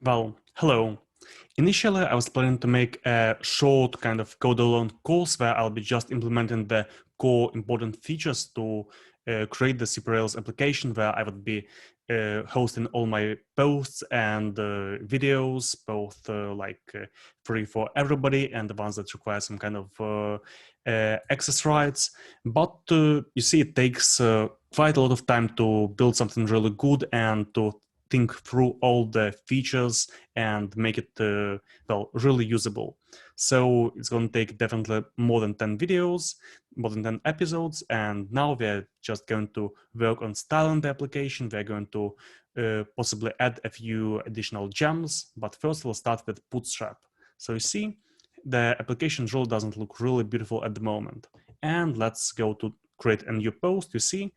Well, hello. Initially, I was planning to make a short kind of code-alone course where I'll be just implementing the core important features to create the Super Rails application where I would be hosting all my posts and videos, both free for everybody and the ones that require some kind of access rights. But you see, it takes quite a lot of time to build something really good and to think through all the features and make it really usable. So it's going to take definitely more than 10 videos, more than 10 episodes, and now we're just going to work on styling the application. We're going to possibly add a few additional gems, but first we'll start with Bootstrap. So you see, the application really doesn't look really beautiful at the moment. And let's go to create a new post. You see,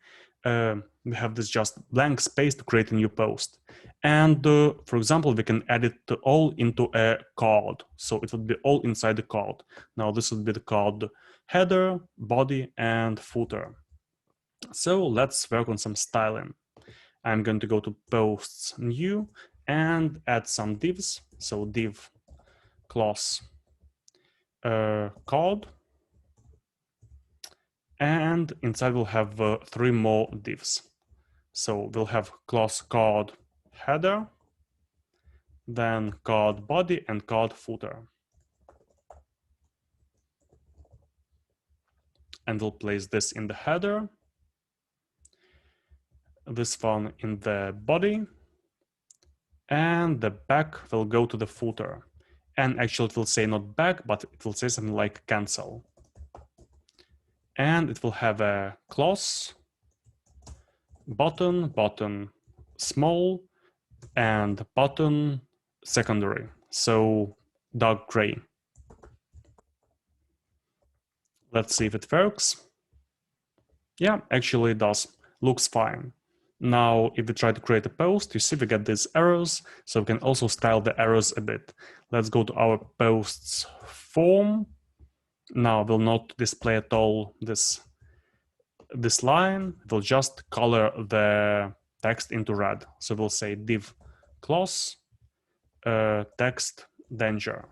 we have this just blank space to create a new post. And for example, we can add it all into a card. So it would be all inside the card. Now this would be the card header, body, and footer. So let's work on some styling. I'm going to go to posts new and add some divs. So div class card. And inside we'll have 3 more divs. So we'll have class card header, then card body and card footer. And we'll place this in the header, this one in the body, and the back will go to the footer. And actually it will say not back, but it will say something like cancel. And it will have a class, button small, and button secondary, so dark gray. Let's see if it works. Yeah, actually it does. Looks fine. Now, if we try to create a post, you see we get these arrows, so we can also style the arrows a bit. Let's go to our posts form. Now we'll not display at all this line. We'll just color the text into red. So we'll say div class text danger.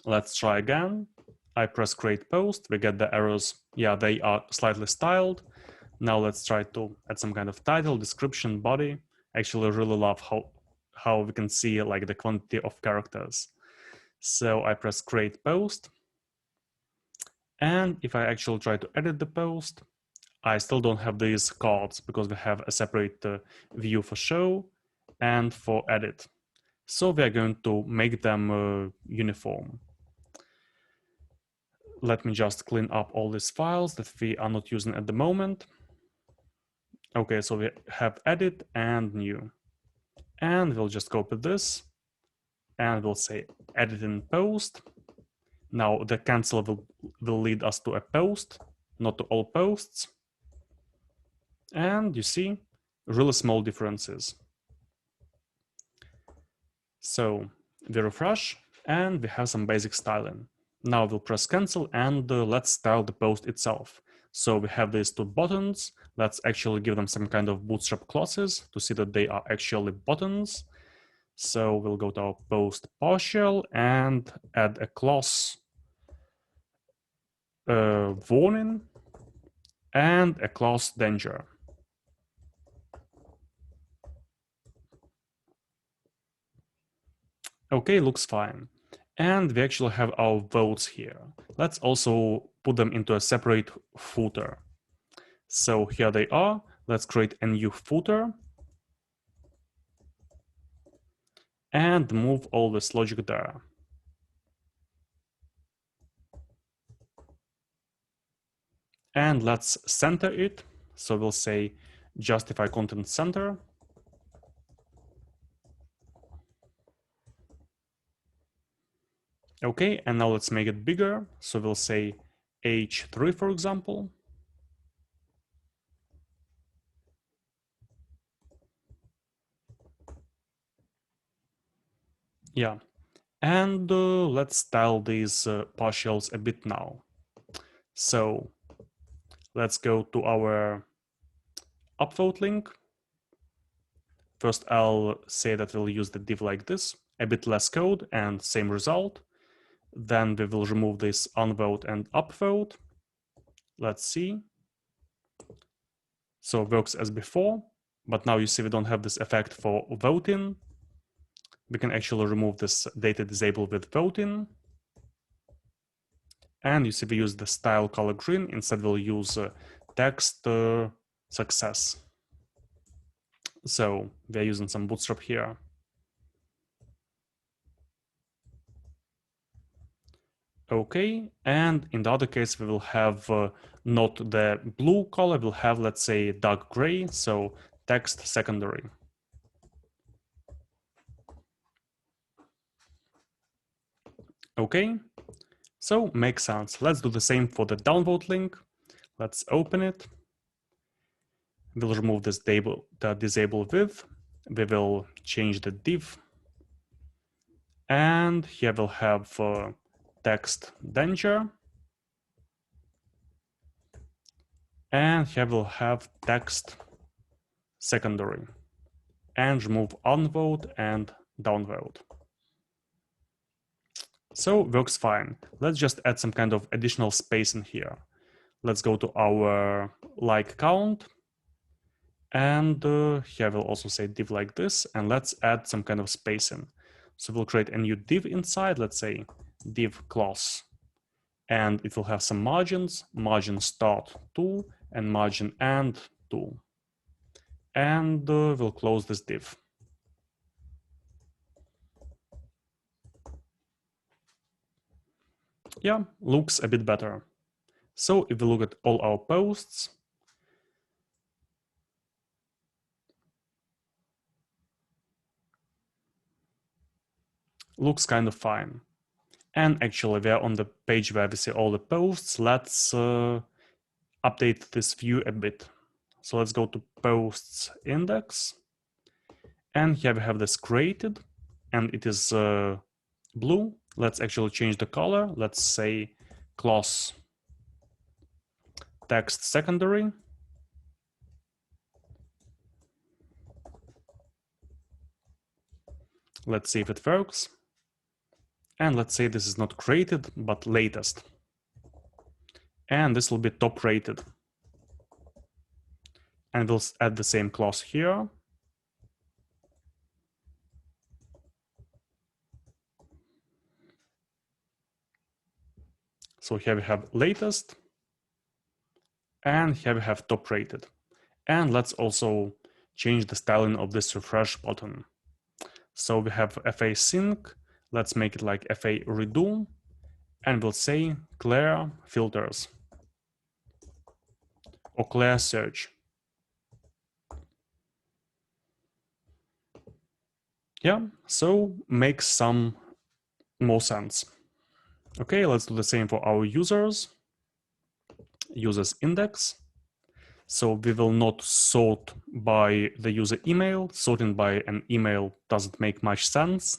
Let's try again. I press create post. We get the arrows. Yeah, they are slightly styled. Now let's try to add some kind of title, description, body. Actually, I really love how we can see like the quantity of characters. So I press create post. And if I actually try to edit the post, I still don't have these cards because we have a separate view for show and for edit. So we are going to make them uniform. Let me just clean up all these files that we are not using at the moment. Okay, so we have edit and new. And we'll just copy this and we'll say edit in post. Now the cancel will lead us to a post, not to all posts. And you see really small differences. So we refresh and we have some basic styling. Now we'll press cancel and let's style the post itself. So we have these 2 buttons. Let's actually give them some kind of Bootstrap classes to see that they are actually buttons. So we'll go to our post partial and add a class warning and a class danger. Okay, looks fine. And we actually have our votes here. Let's also put them into a separate footer. So here they are. Let's create a new footer and move all this logic there. And let's center it. So we'll say justify content center. Okay, and now let's make it bigger. So we'll say H3, for example. Yeah, and let's style these partials a bit now. So let's go to our upvote link. First, I'll say that we'll use the div like this, a bit less code and same result. Then we will remove this onVote and upvote. Let's see. So it works as before, but now you see we don't have this effect for voting. We can actually remove this data disable with voting. And you see we use the style color green. Instead, we'll use text success. So we're using some Bootstrap here. Okay, and in the other case, we will have not the blue color, we'll have, let's say, dark gray, so text secondary. Okay, so makes sense. Let's do the same for the downvote link. Let's open it. We'll remove this the disable with. We will change the div. And here we'll have text danger. And here we'll have text secondary. And remove onVote and downvote. So works fine. Let's just add some kind of additional space in here. Let's go to our like count. And here we'll also say div like this. And let's add some kind of spacing. So we'll create a new div inside, let's say div class. And it will have some margins, margin start 2 and margin end 2. And we'll close this div. Yeah, looks a bit better. So if we look at all our posts, looks kind of fine. And actually, we're on the page where we see all the posts. Let's update this view a bit. So let's go to posts index. And here we have this created, and it is blue. Let's actually change the color. Let's say class text secondary. Let's see if it works. And let's say this is not created, but latest. And this will be top rated. And we'll add the same class here. So here we have latest. And here we have top rated. And let's also change the styling of this refresh button. So we have FA sync. Let's make it like FA redo. And we'll say clear filters or clear search. Yeah, so makes some more sense. Okay, let's do the same for our users. Users index. So we will not sort by the user email. Sorting by an email doesn't make much sense.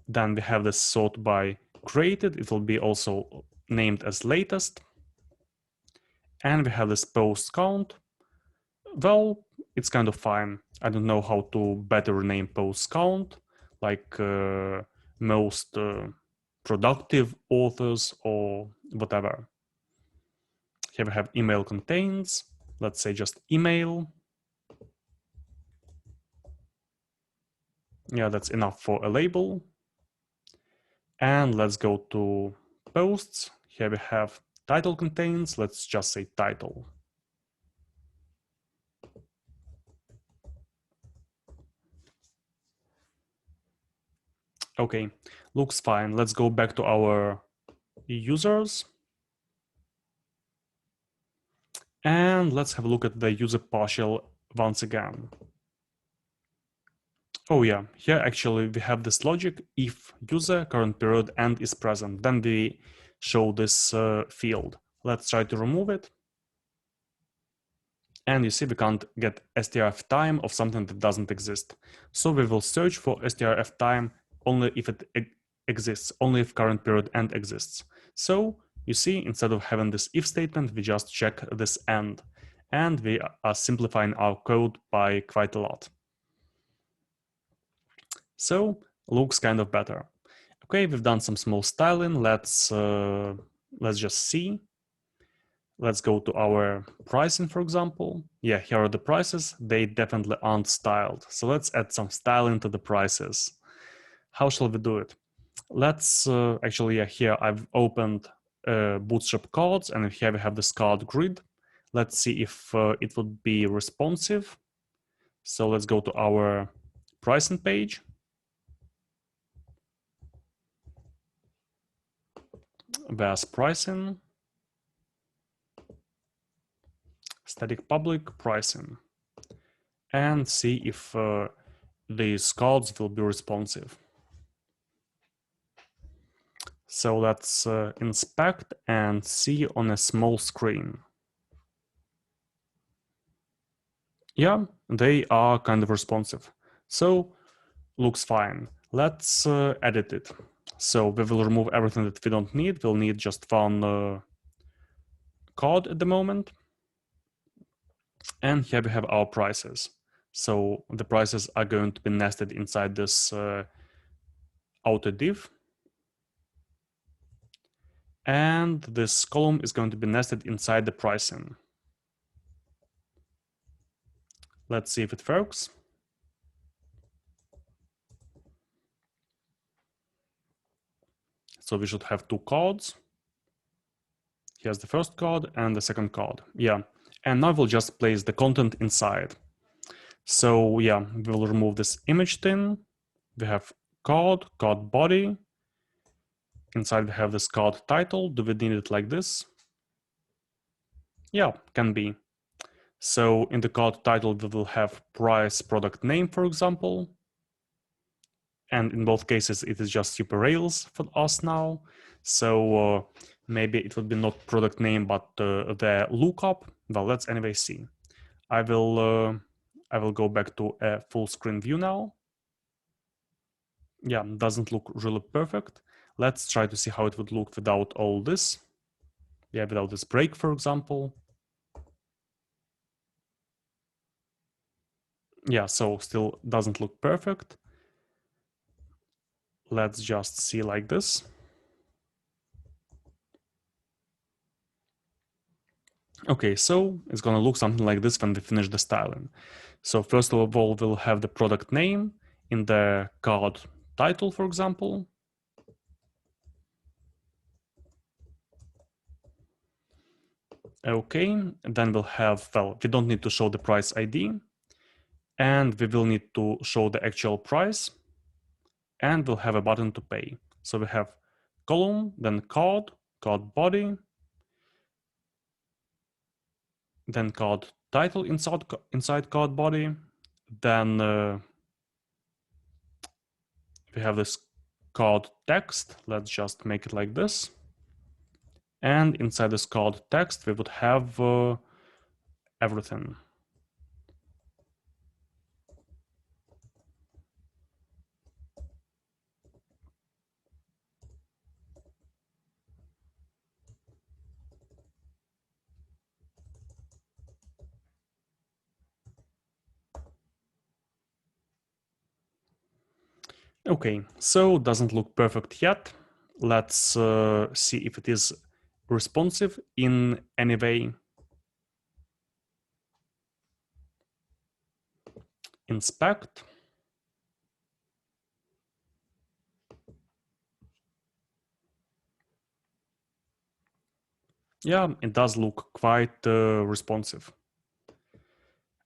Then we have this sort by created. It will be also named as latest. And we have this post count. Well, it's kind of fine. I don't know how to better rename post count, like most productive authors or whatever. Here we have email contains. Let's say just email. Yeah, that's enough for a label. And let's go to posts. Here we have title contains. Let's just say title. Okay, looks fine. Let's go back to our users. And let's have a look at the user partial once again. Oh yeah, here actually we have this logic. If user current period end is present, then we show this field. Let's try to remove it. And you see we can't get strf time of something that doesn't exist. So we will search for strf time only if it exists, only if current period end exists. So you see, instead of having this if statement, we just check this end. and we are simplifying our code by quite a lot. So looks kind of better. Okay, we've done some small styling. Let's just see. Let's go to our pricing, for example. Yeah, here are the prices. They definitely aren't styled. So let's add some styling to the prices. How shall we do it? Let's actually, yeah, here I've opened Bootstrap cards, and here we have this card grid. Let's see if it would be responsive. So let's go to our pricing page. There's pricing, static public pricing, and see if these cards will be responsive. So let's inspect and see on a small screen. Yeah, they are kind of responsive. So looks fine. Let's edit it. So we will remove everything that we don't need. We'll need just one card at the moment. And here we have our prices. So the prices are going to be nested inside this outer div. And this column is going to be nested inside the pricing. Let's see if it works. So we should have two cards. Here's the first card and the second card. Yeah. And now we'll just place the content inside. So yeah, we'll remove this image thing. We have card body. Inside we have this card title. Do we need it like this? Yeah, can be. So in the card title, we will have price, product name, for example. And in both cases, it is just super Rails for us now. So maybe it would be not product name, but the lookup. Well, let's anyway see. I will go back to a full screen view now. Yeah, doesn't look really perfect. Let's try to see how it would look without all this. Yeah, without this break, for example. Yeah, so still doesn't look perfect. Let's just see like this. Okay, so it's gonna look something like this when we finish the styling. So first of all, we'll have the product name in the card title, for example. Okay, and then we'll have, well, we don't need to show the price ID, and we will need to show the actual price, and we'll have a button to pay. So we have column, then card body, then card title inside card body, then we have this card text. Let's just make it like this. And inside this card text, we would have everything. Okay, so doesn't look perfect yet. Let's see if it is responsive in any way. Inspect. Yeah, it does look quite responsive.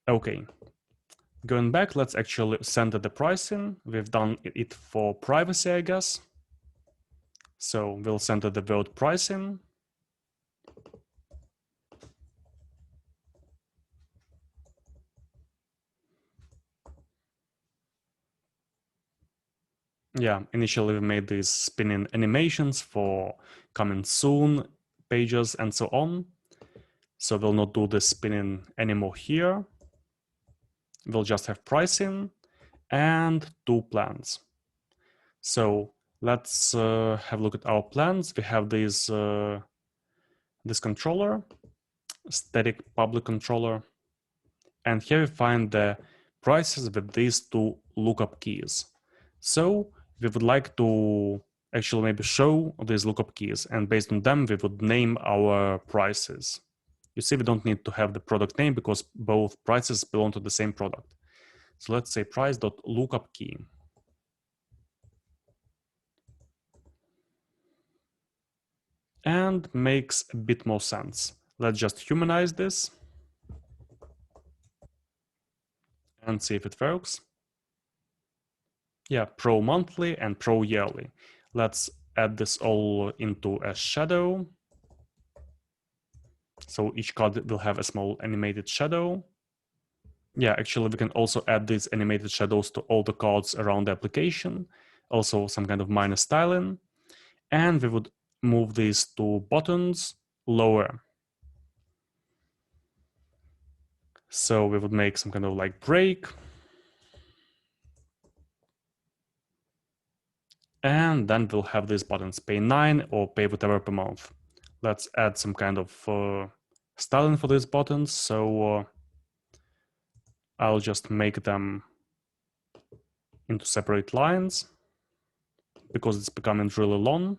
Okay, going back, let's actually center the pricing. We've done it for privacy, I guess. So we'll center the word pricing. Yeah, initially we made these spinning animations for coming soon pages and so on. So we'll not do the spinning anymore here. We'll just have pricing and two plans. So let's have a look at our plans. We have this controller. static public controller. And here we find the prices with these two lookup keys. So we would like to actually maybe show these lookup keys, and based on them, we would name our prices. You see, we don't need to have the product name because both prices belong to the same product. So let's say price.lookup key. And makes a bit more sense. Let's just humanize this and see if it works. Yeah, pro monthly and pro yearly. Let's add this all into a shadow. So each card will have a small animated shadow. Yeah, actually we can also add these animated shadows to all the cards around the application. Also some kind of minor styling. And we would move these two buttons lower. So we would make some kind of like break. And then we'll have these buttons, pay 9 or pay whatever per month. Let's add some kind of styling for these buttons. So I'll just make them into separate lines because it's becoming really long.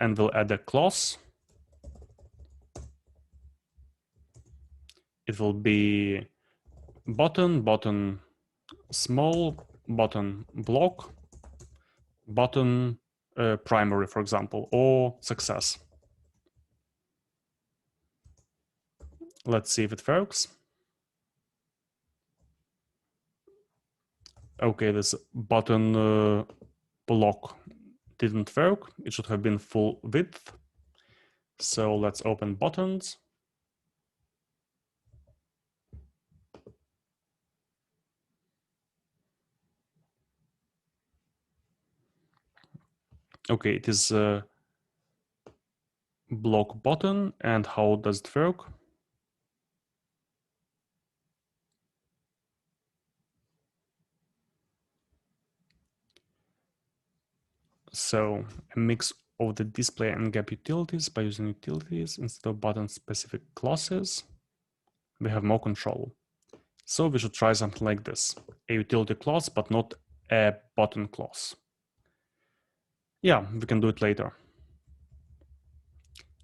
And we'll add a clause. It will be button small, button block, button primary, for example, or success. Let's see if it works. Okay, this button block didn't work. It should have been full width. So let's open buttons. Okay, it is a block button. And how does it work? So a mix of the display and gap utilities by using utilities instead of button specific classes. We have more control. So we should try something like this. A utility class, but not a button class. Yeah, we can do it later.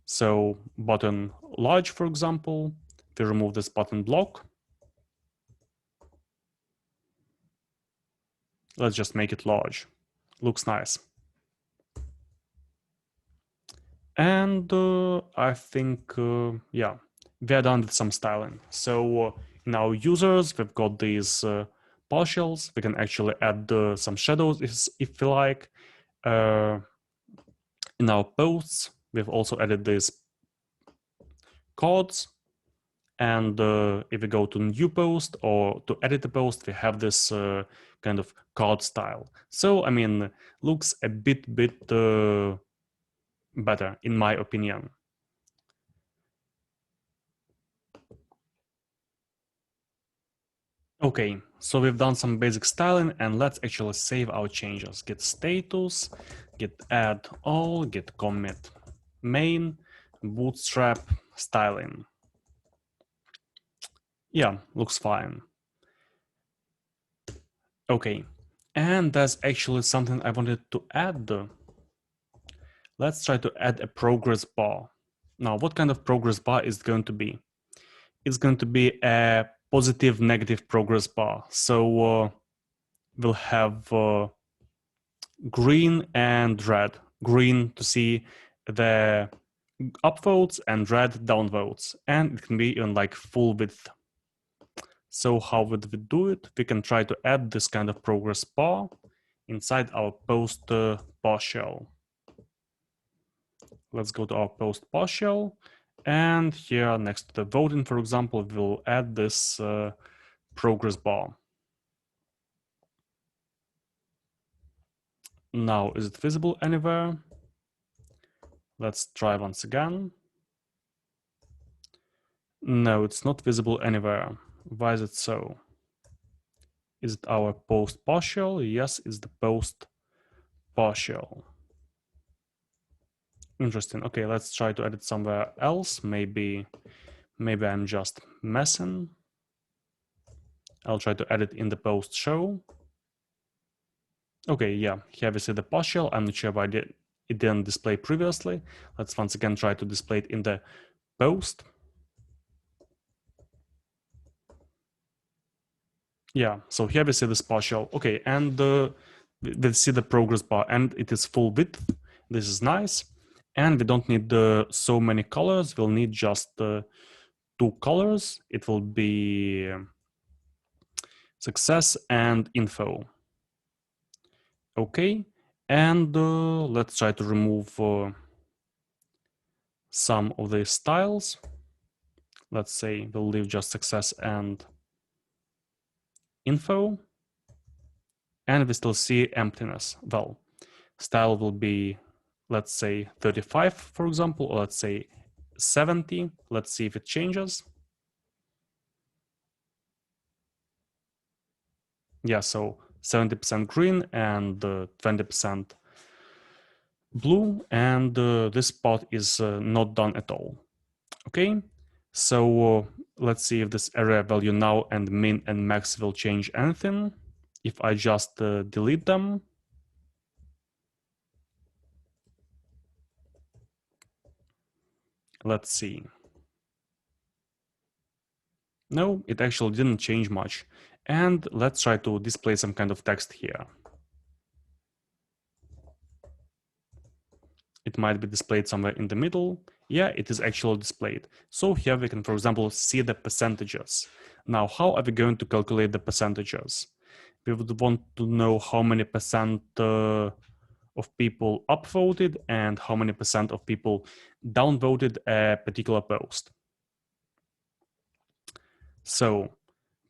So button large, for example, we remove this button block. Let's just make it large. Looks nice. And I think, yeah, we are done with some styling. So in our users, we've got these partials. We can actually add some shadows if we like. In our posts, we've also added these cards. And if we go to new post or to edit a post, we have this kind of card style. So, I mean, looks a bit better, in my opinion. Okay, so we've done some basic styling, and let's actually save our changes. Git status, git add all, git commit main, bootstrap styling. Yeah, looks fine. Okay, and there's actually something I wanted to add. Let's try to add a progress bar. Now, what kind of progress bar is it going to be? It's going to be a positive, negative progress bar. So we'll have green and red. Green to see the upvotes and red downvotes. And it can be even like full width. So how would we do it? We can try to add this kind of progress bar inside our post partial. Let's go to our post partial. And here next to the voting, for example, we'll add this progress bar. Now, is it visible anywhere? Let's try once again. No, it's not visible anywhere. Why is it so? Is it our post partial? Yes, it's the post partial. Interesting. Okay, let's try to edit somewhere else. Maybe I'm just messing. I'll try to edit in the post show. Okay, yeah, here we see the partial. I'm not sure why it didn't display previously. Let's once again try to display it in the post. Yeah, so here we see this partial. Okay, and we see the progress bar, and it is full width. This is nice. And we don't need so many colors. We'll need just 2 colors. It will be success and info. Okay, and let's try to remove some of the styles. Let's say we'll leave just success and info, and we still see emptiness. Well, style will be, let's say 35, for example, or let's say 70. Let's see if it changes. Yeah, so 70% green and 20% blue, and this part is not done at all. Okay, so let's see if this area value now and min and max will change anything. If I just delete them, let's see. No, it actually didn't change much. And let's try to display some kind of text here. It might be displayed somewhere in the middle. Yeah, it is actually displayed. So here we can, for example, see the percentages. Now, how are we going to calculate the percentages? We would want to know how many percent of people upvoted and how many percent of people downvoted a particular post. So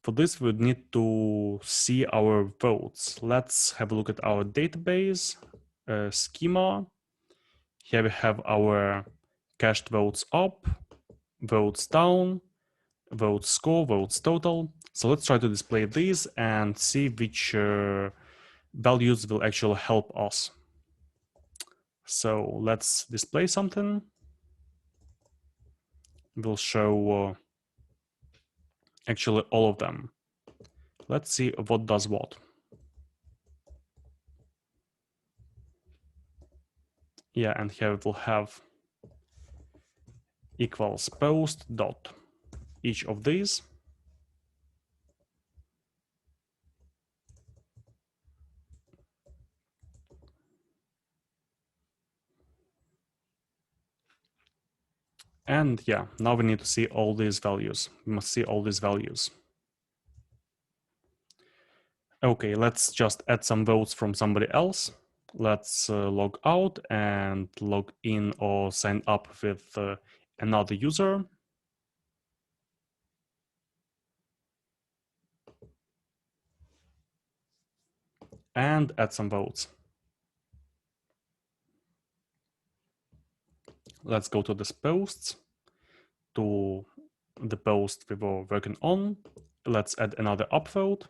for this, we would need to see our votes. Let's have a look at our database schema. Here we have our cached votes up, votes down, votes score, votes total. So let's try to display these and see which values will actually help us. So let's display something. We'll show actually all of them. Let's see what does what. Yeah, and here we'll have equals post dot each of these. And yeah, now we need to see all these values. We must see all these values. Okay, let's just add some votes from somebody else. Let's log out and log in or sign up with another user. And add some votes. Let's go to this posts, to the post we were working on. Let's add another upvote.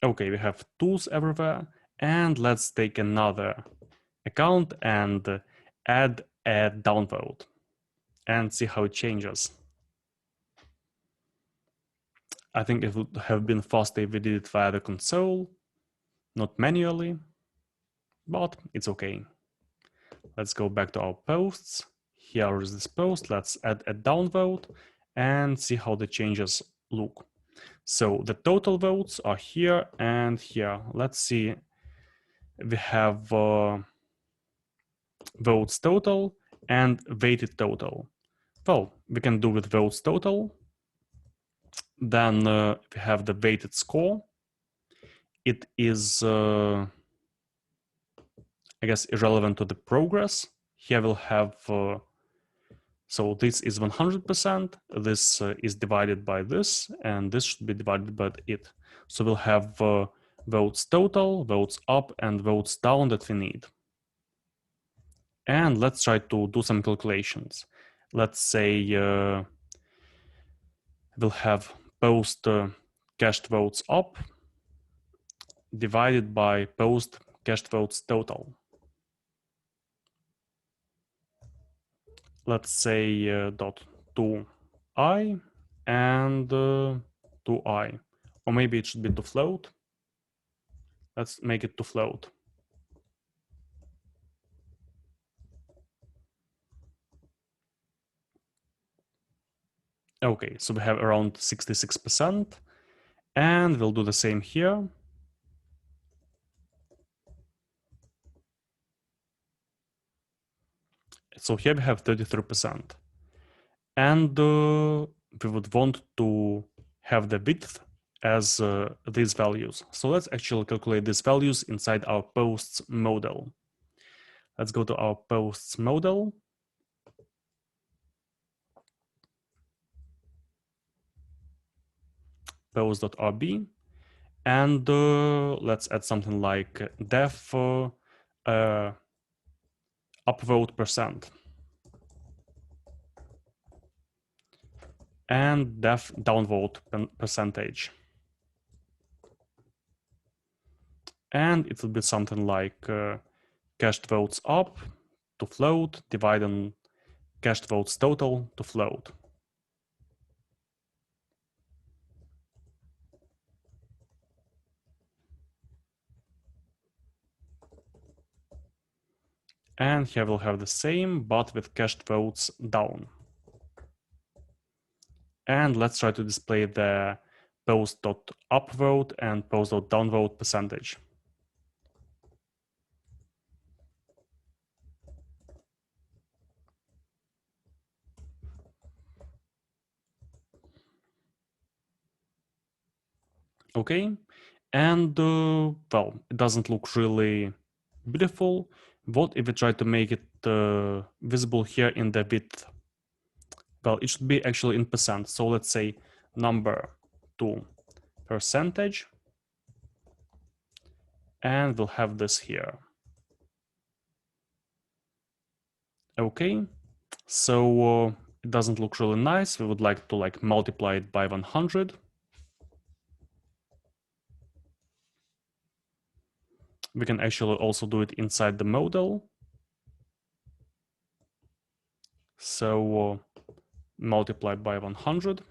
Okay, we have tools everywhere, and let's take another account and add a downvote and see how it changes. I think it would have been faster if we did it via the console, not manually, but it's okay. Let's go back to our posts. Here is this post. Let's add a downvote and see how the changes look. So the total votes are here and here. Let's see. We have votes total and weighted total. Well, we can do with votes total. Then we have the weighted score. It is, I guess, irrelevant to the progress. Here we'll have, so this is 100%. This is divided by this, and this should be divided by it. So we'll have votes total, votes up, and votes down that we need. And let's try to do some calculations. Let's say we'll have post cached votes up divided by post cached votes total. let's say dot to I and to I, or maybe it should be to float. Let's make it to float. Okay, so we have around 66%, and we'll do the same here. So here we have 33%, and we would want to have the width as these values. So let's actually calculate these values inside our posts model. Let's go to our posts model. Post.rb, and let's add something like def upvote percent and def downvote percentage. And it will be something like cached votes up to float dividing cached votes total to float. And here we'll have the same, but with cached votes down. And let's try to display the post.upvote and post.downvote percentage. Okay, and well, it doesn't look really beautiful. What if we try to make it visible here in the width? Well, it should be actually in percent. So let's say number to percentage, and we'll have this here. Okay, so it doesn't look really nice. We would like to multiply it by 100. We can actually also do it inside the model. So multiply by 100.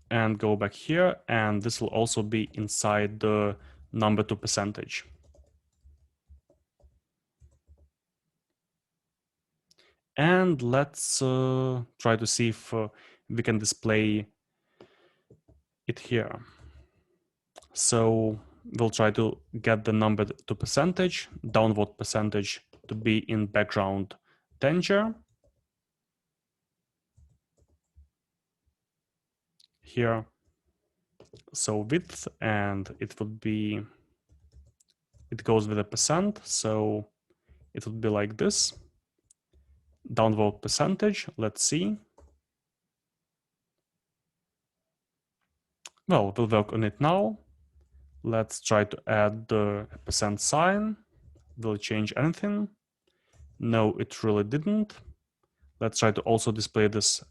And go back here, and this will also be inside the number to percentage. And let's try to see if we can display it here. So we'll try to get the number to percentage, downvote percentage to be in background danger. Here, so width, and it would be, it goes with a percent, so it would be like this. Downvote percentage, let's see. Well, we'll work on it now. Let's try to add the percent sign. Will it change anything? No, it really didn't. Let's try to also display this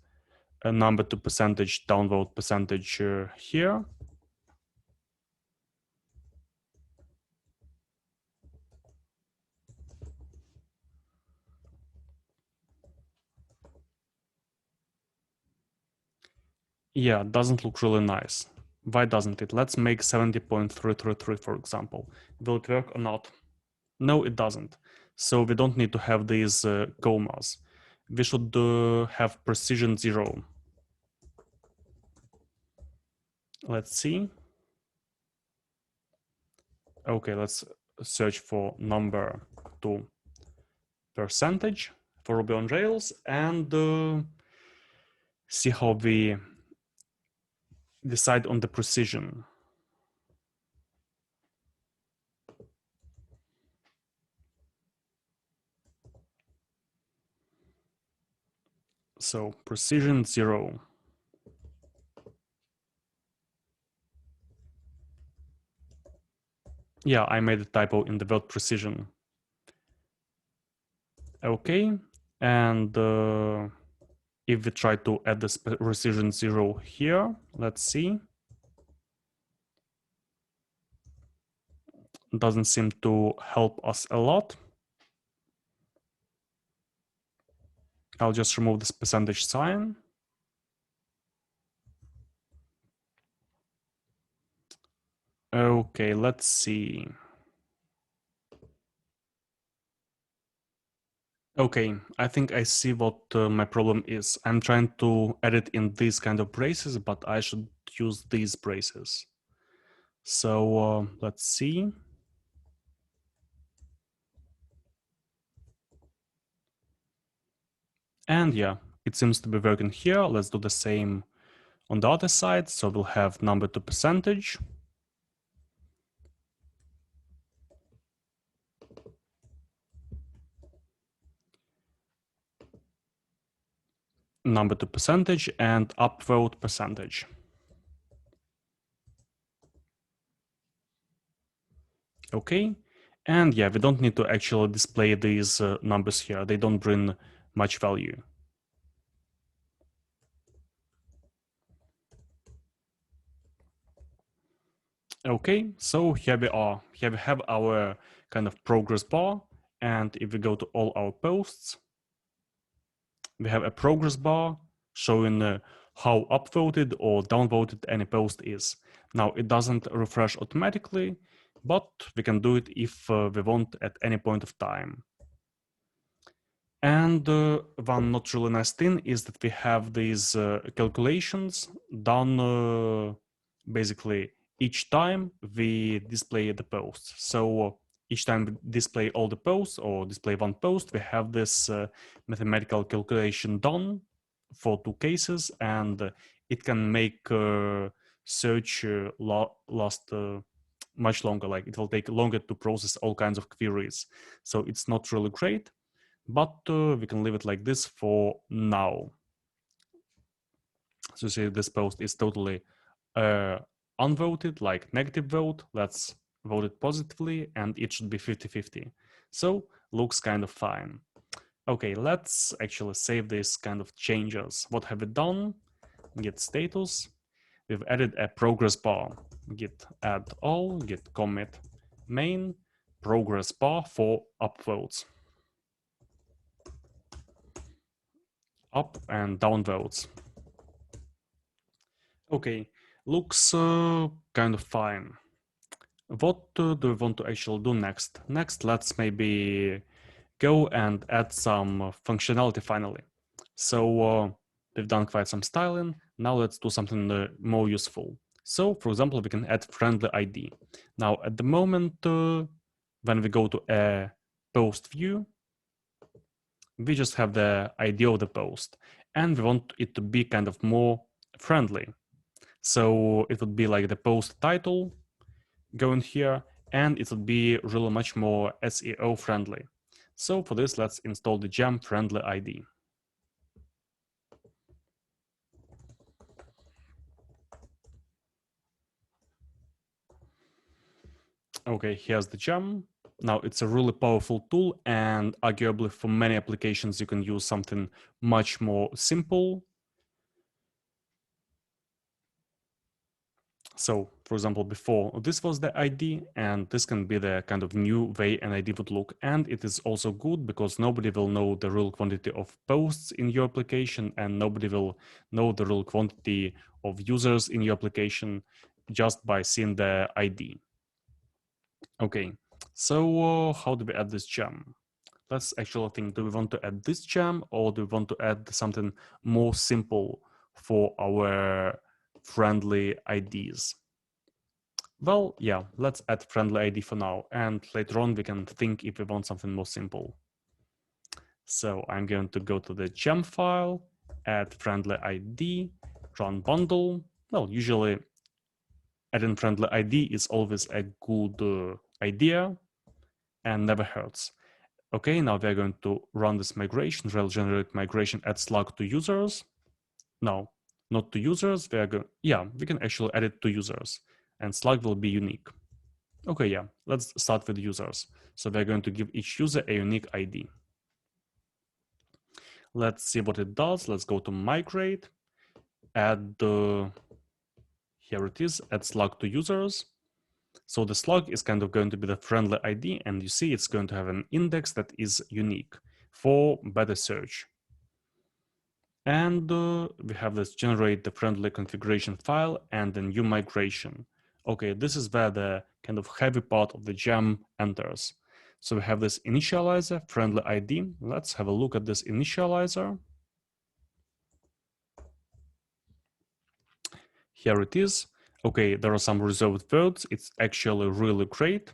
number to percentage, downvote percentage here. Yeah, it doesn't look really nice. Why doesn't it? Let's make 70.333, for example. Will it work or not? No, it doesn't. So we don't need to have these commas. We should have precision 0. Let's see. Okay, let's search for number to percentage for Ruby on Rails and see how we decide on the precision. So precision 0. Yeah, I made a typo in the word precision. Okay, and if we try to add this precision 0 here, let's see. doesn't seem to help us a lot. I'll just remove this percentage sign. Okay, let's see. Okay, I think I see what my problem is. I'm trying to edit in these kind of braces, but I should use these braces. So let's see. And yeah, it seems to be working here. Let's do the same on the other side. So we'll have number to percentage. Number to percentage and upvote percentage. Okay, and yeah, we don't need to actually display these numbers here. They don't bring much value. Okay, so here we are. Here we have our kind of progress bar. And if we go to all our posts, we have a progress bar showing how upvoted or downvoted any post is. Now, it doesn't refresh automatically, but we can do it if we want at any point of time. And one not really nice thing is that we have these calculations done basically each time we display the posts. So each time we display all the posts or display one post, we have this mathematical calculation done for two cases, and it can make search last much longer. Like it will take longer to process all kinds of queries. So it's not really great, but we can leave it like this for now. So see, this post is totally unvoted, like negative vote. Let's vote it positively, and it should be 50-50. So looks kind of fine. Okay, let's actually save this kind of changes. What have we done? Git status. We've added a progress bar. Git add all, git commit main, progress bar for upvotes. Up and down votes. Okay, looks kind of fine. What do we want to actually do next? Next, let's maybe go and add some functionality finally. So we've done quite some styling. Now let's do something more useful. So for example, we can add friendly ID. Now at the moment, when we go to a post view, we just have the ID of the post, and we want it to be kind of more friendly. So it would be like the post title going here, and it would be really much more SEO friendly. So for this, let's install the gem friendly ID. Okay, here's the gem. Now it's a really powerful tool, and arguably for many applications, you can use something much more simple. So for example, before this was the ID, and this can be the kind of new way an ID would look. And it is also good because nobody will know the real quantity of posts in your application, and nobody will know the real quantity of users in your application just by seeing the ID. Okay, so how do we add this gem? Let's actually think, do we want to add this gem, or do we want to add something more simple for our friendly IDs? Well, yeah, let's add friendly ID for now, and later on we can think if we want something more simple. So I'm going to go to the gem file, add friendly ID, run bundle. Well, usually adding friendly ID is always a good idea and never hurts. Okay, now we're going to run this migration, rel generate migration, add slug to users. No, not to users. We are going, yeah, we can actually add it to users, and slug will be unique. Okay, yeah, let's start with users. So we're going to give each user a unique ID. Let's see what it does. Let's go to migrate, add here it is, add slug to users. So the slug is kind of going to be the friendly ID, and you see it's going to have an index that is unique for better search. And we have this generate the friendly configuration file and the new migration. Okay, this is where the kind of heavy part of the gem enters. So we have this initializer, friendly ID. Let's have a look at this initializer. Here it is. Okay, there are some reserved words. It's actually really great.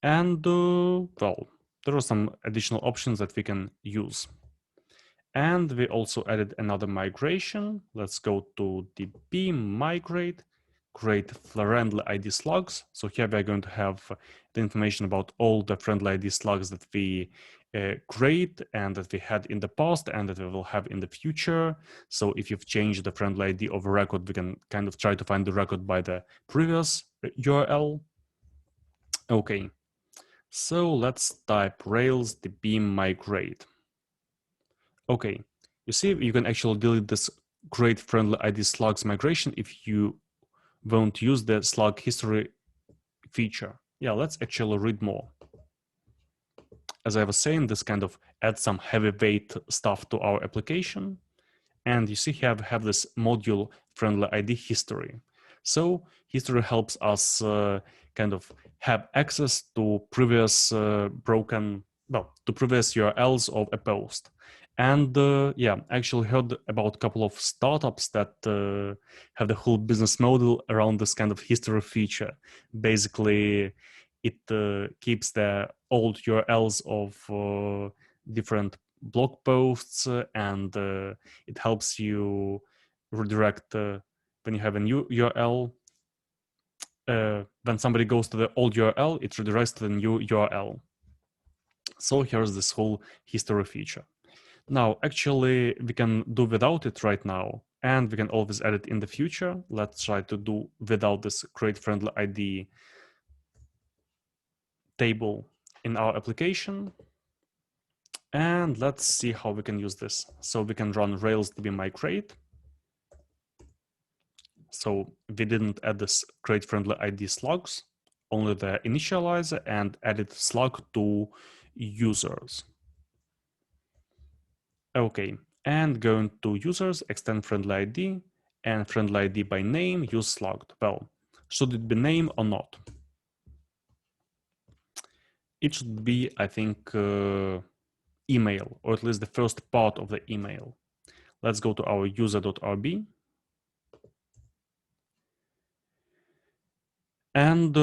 And well, there are some additional options that we can use. And we also added another migration. Let's go to db migrate, create friendly ID slugs. So here we're going to have the information about all the friendly ID slugs that we create and that we had in the past and that we will have in the future. So if you've changed the friendly ID of a record, we can kind of try to find the record by the previous URL. Okay, so let's type rails db migrate. Okay, you see, you can actually delete this great friendly ID slugs migration if you won't use the slug history feature. Yeah, let's actually read more. As I was saying, this kind of adds some heavyweight stuff to our application. And you see here we have this module friendly ID history. So history helps us kind of have access to previous to previous URLs of a post. And yeah, I actually heard about a couple of startups that have the whole business model around this kind of history feature. Basically, it keeps the old URLs of different blog posts and it helps you redirect when you have a new URL. When somebody goes to the old URL, it redirects to the new URL. So here's this whole history feature. Now, actually, we can do without it right now, and we can always add it in the future. Let's try to do without this create friendly ID table in our application. And let's see how we can use this. So we can run rails db migrate. So we didn't add this create friendly ID slugs, only the initializer, and added slug to users. Okay, and going to users, extend friendly ID, and friendly ID by name, use slugged. Well, should it be name or not? It should be, I think, email, or at least the first part of the email. Let's go to our user.rb. And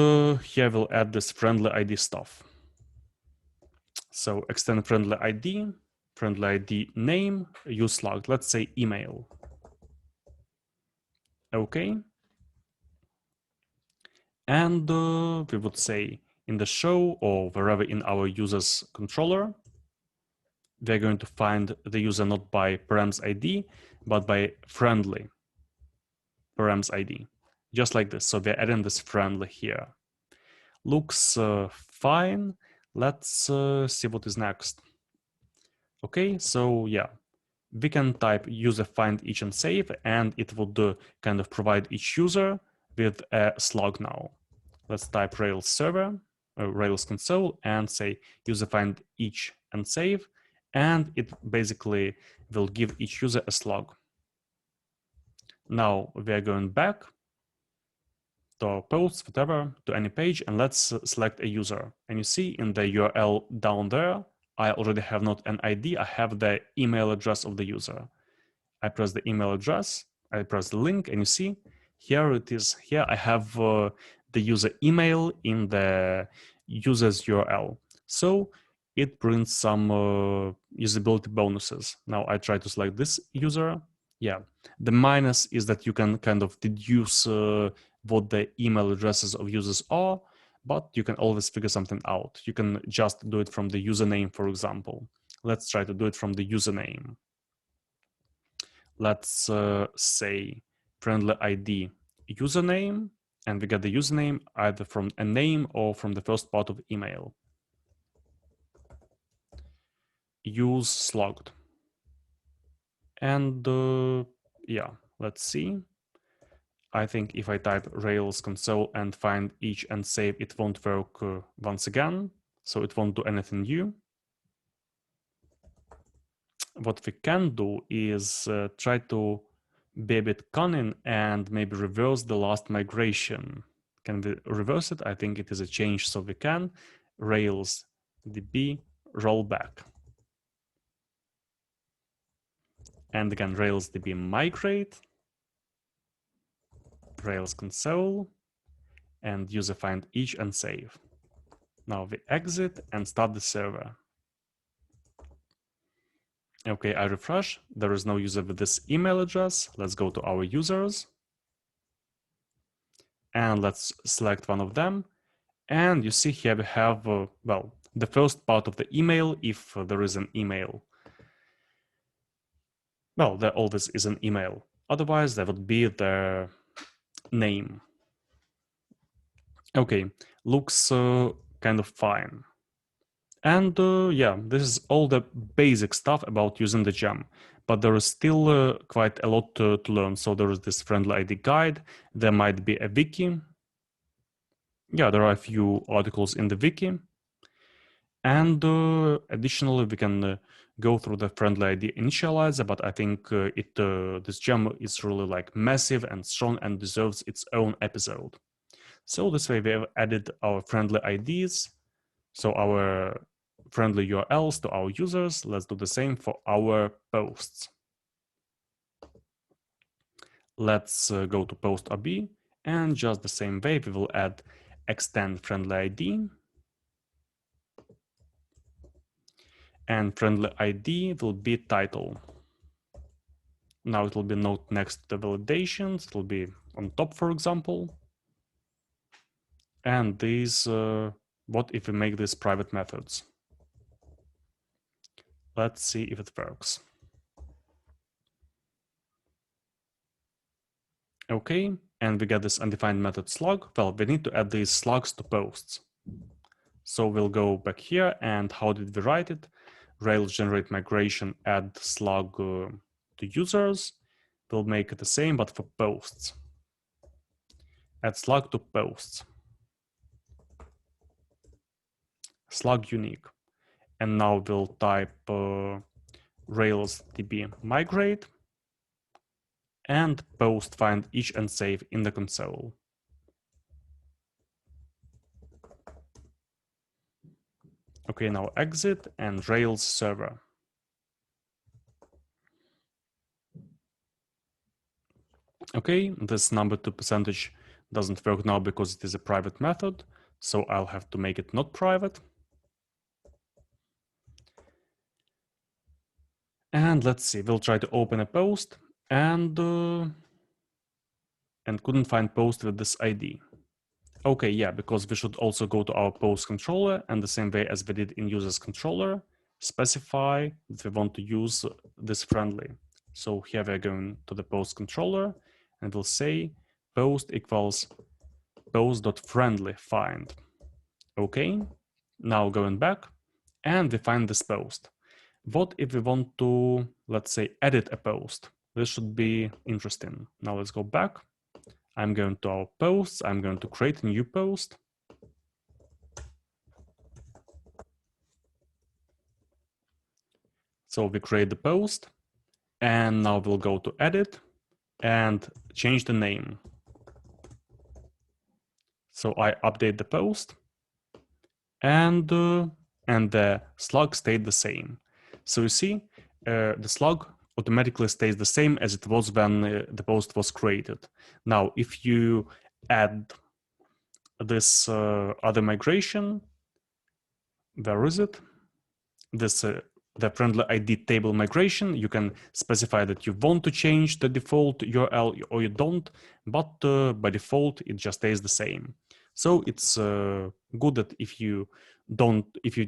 here we'll add this friendly ID stuff. So extend friendly ID name, use slug, let's say email. Okay. And we would say in the show or wherever in our user's controller, we're going to find the user not by params ID, but by friendly params ID, just like this. So we're adding this friendly here. Looks fine. Let's see what is next. Okay, so yeah, we can type user find each and save, and it would kind of provide each user with a slug now. Let's type Rails server, Rails console, and say user find each and save, and it basically will give each user a slug. Now we are going back to our posts, whatever, to any page, and let's select a user. And you see in the URL down there, I already have not an ID, I have the email address of the user. I press the email address, I press the link, and you see, here it is. Here I have the user email in the user's URL. So it brings some usability bonuses. Now I try to select this user. Yeah, the minus is that you can kind of deduce what the email addresses of users are, but you can always figure something out. You can just do it from the username, for example. Let's try to do it from the username. Let's say friendly ID username, and we get the username either from a name or from the first part of email. Use slugged. And yeah, let's see. I think if I type Rails console and find each and save, it won't work once again. So it won't do anything new. What we can do is try to be a bit cunning and maybe reverse the last migration. Can we reverse it? I think it is a change, so we can. Rails db rollback. And again, Rails db migrate, Rails console, and user find each and save. Now we exit and start the server. Okay, I refresh. There is no user with this email address. Let's go to our users. And let's select one of them. And you see here we have, well, the first part of the email, if there is an email. Well, there always is an email. Otherwise, there would be the name. Okay, looks kind of fine. And yeah, this is all the basic stuff about using the gem. But there is still quite a lot to learn. So there is this frienldy guide. There might be a wiki. Yeah, there are a few articles in the wiki. And additionally, we can go through the frienldy initializer, but I think this gem is really like massive and strong and deserves its own episode. So this way we have added our friendly IDs, so our friendly URLs to our users. Let's do the same for our posts. Let's go to post RB, and just the same way we will add extend friendly ID. And friendly ID will be title. Now it will be note next to the validations. It will be on top, for example. And these, what if we make these private methods? Let's see if it works. Okay, and we get this undefined method slug. Well, we need to add these slugs to posts. So we'll go back here, and how did we write it? Rails generate migration add slug to users. We'll make it the same, but for posts. Add slug to posts. Slug unique. And now we'll type Rails db migrate and post find each and save in the console. Okay, now exit and Rails server. Okay, this number to percentage doesn't work now because it is a private method, so I'll have to make it not private. And let's see, we'll try to open a post and couldn't find post with this ID. Okay, yeah, because we should also go to our post controller, and the same way as we did in users controller, specify that we want to use this friendly. So here we're going to the post controller, and we'll say post equals post.friendly find. Okay, now going back, and we find this post. What if we want to, let's say, edit a post? This should be interesting. Now let's go back. I'm going to our posts. I'm going to create a new post. So we create the post, and now we'll go to edit and change the name. So I update the post, and the slug stayed the same. So you see, the slug automatically stays the same as it was when the post was created. Now, if you add this other migration, where is it? This the friendly ID table migration, you can specify that you want to change the default URL or you don't, but by default it just stays the same. So it's good that if you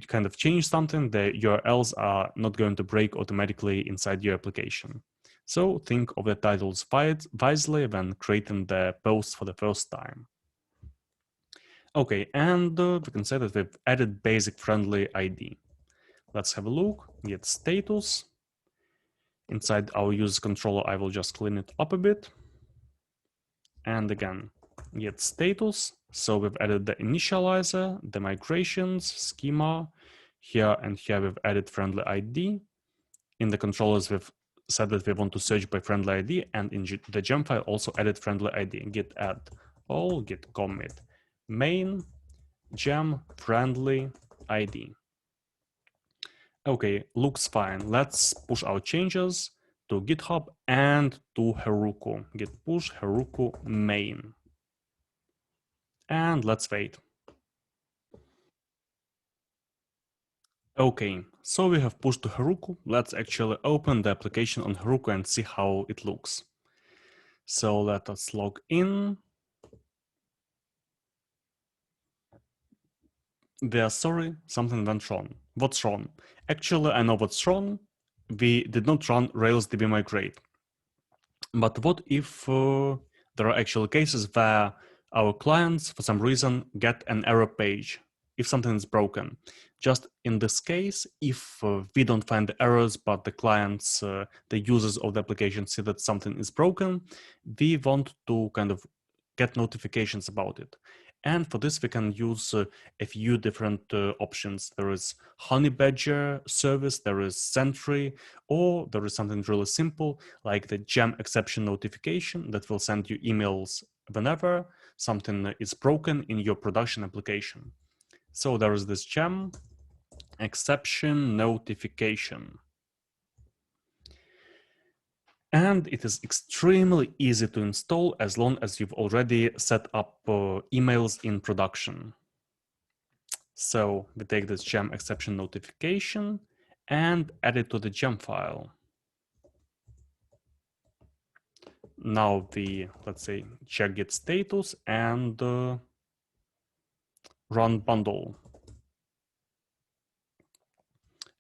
kind of change something, the URLs are not going to break automatically inside your application. So think of the titles wisely when creating the posts for the first time. Okay, and we can say that we've added basic friendly ID. Let's have a look, get status. Inside our user controller, I will just clean it up a bit. and again, get status. So we've added the initializer, the migrations, schema. Here and here we've added friendly ID. In the controllers, we've said that we want to search by friendly ID, and in the gem file also added friendly ID. Git add all, git commit main gem friendly ID. Okay, looks fine. Let's push our changes to GitHub and to Heroku. Git push Heroku main. And let's wait. Okay, so we have pushed to Heroku. Let's actually open the application on Heroku and see how it looks. So let us log in. We are sorry, something went wrong. What's wrong? Actually, I know what's wrong. We did not run RailsDB migrate. But what if there are actual cases where our clients, for some reason, get an error page if something is broken? Just in this case, if we don't find the errors, but the clients, the users of the application see that something is broken, we want to kind of get notifications about it. And for this, we can use a few different options. There is Honey Badger service, there is Sentry, or there is something really simple like the gem exception notification that will send you emails whenever something is broken in your production application. So there is this gem exception notification. And it is extremely easy to install as long as you've already set up emails in production. So we take this gem exception notification and add it to the gem file. Now we, let's say, check git status and run bundle.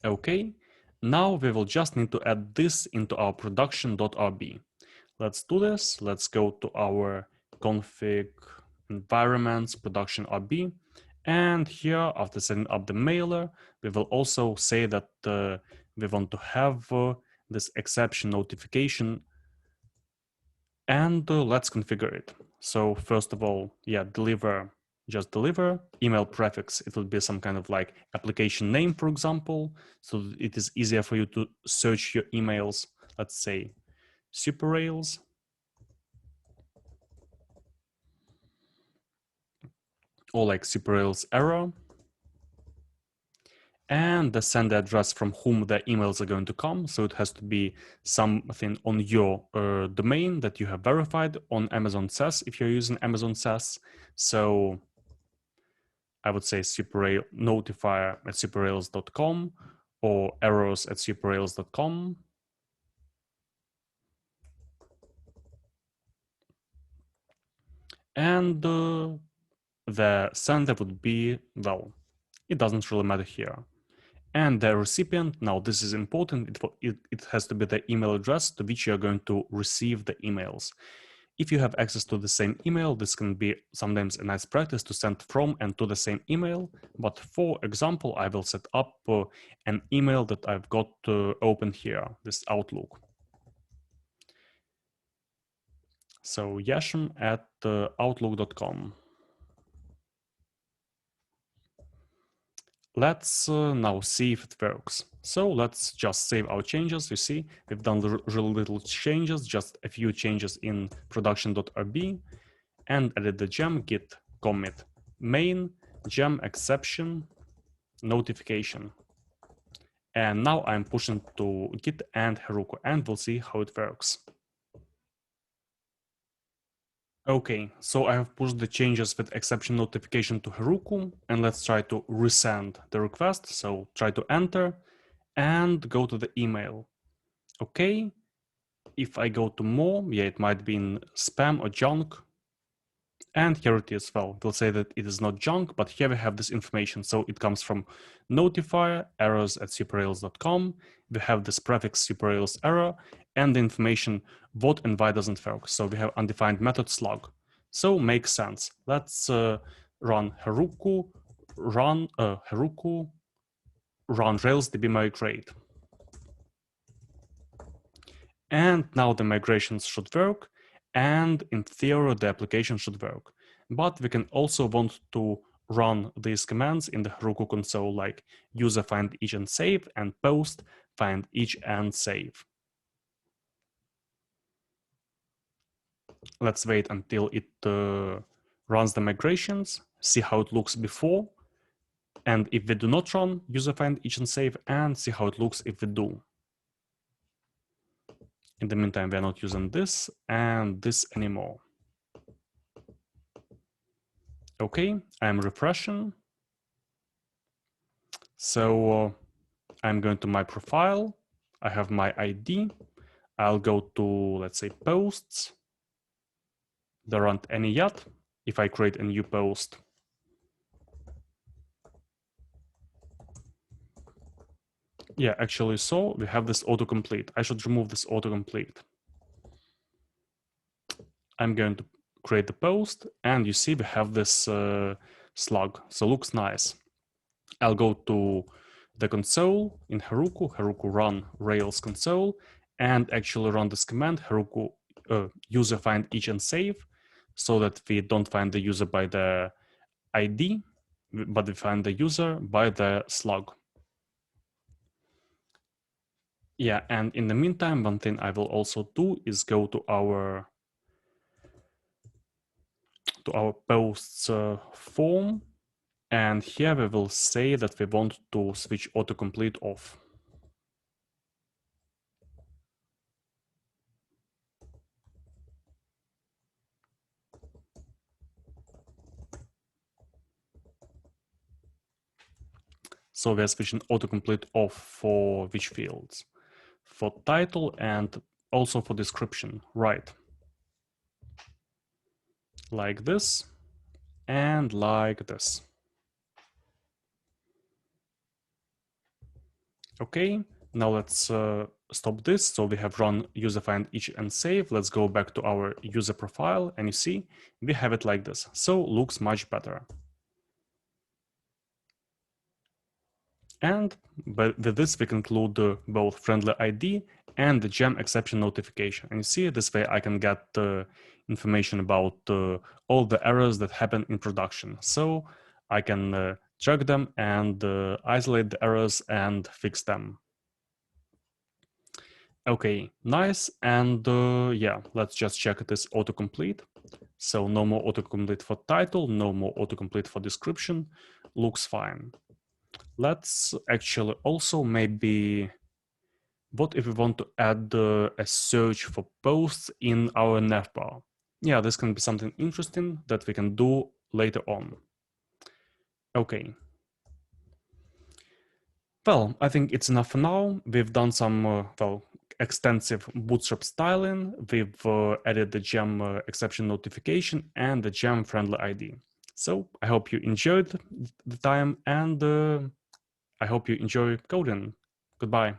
Okay, now we will just need to add this into our production.rb. Let's do this. Let's go to our config environments production.rb. And here, after setting up the mailer, we will also say that we want to have this exception notification, and let's configure it. So first of all, yeah, deliver, just deliver. Email prefix, it will be some kind of like application name, for example, so it is easier for you to search your emails. Let's say Super Rails. Or like Super Rails error. And the sender address from whom the emails are going to come. So it has to be something on your domain that you have verified on Amazon SaaS if you're using Amazon SaaS. So I would say superrail notifier at superrails.com or errors at superrails.com. And the sender would be, well, it doesn't really matter here. And the recipient, now this is important, it has to be the email address to which you're going to receive the emails. If you have access to the same email, this can be sometimes a nice practice to send from and to the same email. But for example, I will set up an email that I've got open here, this Outlook. So yashem at outlook.com. Let's now see if it works. So let's just save our changes. You see, we've done really little changes, just a few changes in production.rb, and added the gem git commit main gem exception notification. And now I'm pushing to Git and Heroku, and we'll see how it works. Okay, so I have pushed the changes with exception notification to Heroku, and let's try to resend the request. So try to enter and go to the email. Okay, if I go to more, yeah, it might be in spam or junk. And here it is. Well, we'll say that it is not junk, but here we have this information. So it comes from notifier errors at superrails.com. We have this prefix superrails error and the information what and why doesn't work. So we have undefined method slug. So makes sense. Let's run Heroku, run RailsDB migrate. And now the migrations should work. and in theory, the application should work. But we can also want to run these commands in the Heroku console, like user find each and save, and post find each and save. Let's wait until it runs the migrations, see how it looks before, and if we do not run user find each and save, and see how it looks if we do. In the meantime, we are not using this and this anymore. Okay, I'm refreshing. So I'm going to my profile. I have my ID. I'll go to, let's say, posts. There aren't any yet. If I create a new post, yeah, actually, so we have this autocomplete. I should remove this autocomplete. I'm going to create the post, and you see we have this slug, so looks nice. I'll go to the console in Heroku run Rails console, and actually run this command, Heroku user find each and save, so that we don't find the user by the ID, but we find the user by the slug. Yeah, and in the meantime, one thing I will also do is go to our posts form, and here we will say that we want to switch autocomplete off. So we are switching autocomplete off for which fields? For title and also for description, right? Like this and like this. Okay, now let's stop this. So we have run user find each and save. Let's go back to our user profile, and you see we have it like this. So looks much better. And with this, we can include both friendly ID and the gem exception notification. And you see, this way I can get information about all the errors that happen in production. So I can track them and isolate the errors and fix them. Okay, nice. And yeah, let's just check this autocomplete. So no more autocomplete for title, no more autocomplete for description. Looks fine. Let's actually also maybe, what if we want to add a search for posts in our navbar? Yeah, this can be something interesting that we can do later on. Okay. Well, I think it's enough for now. We've done some, extensive Bootstrap styling. We've added the gem exception notification and the gem friendly ID. So I hope you enjoyed the time, and I hope you enjoy coding. Goodbye.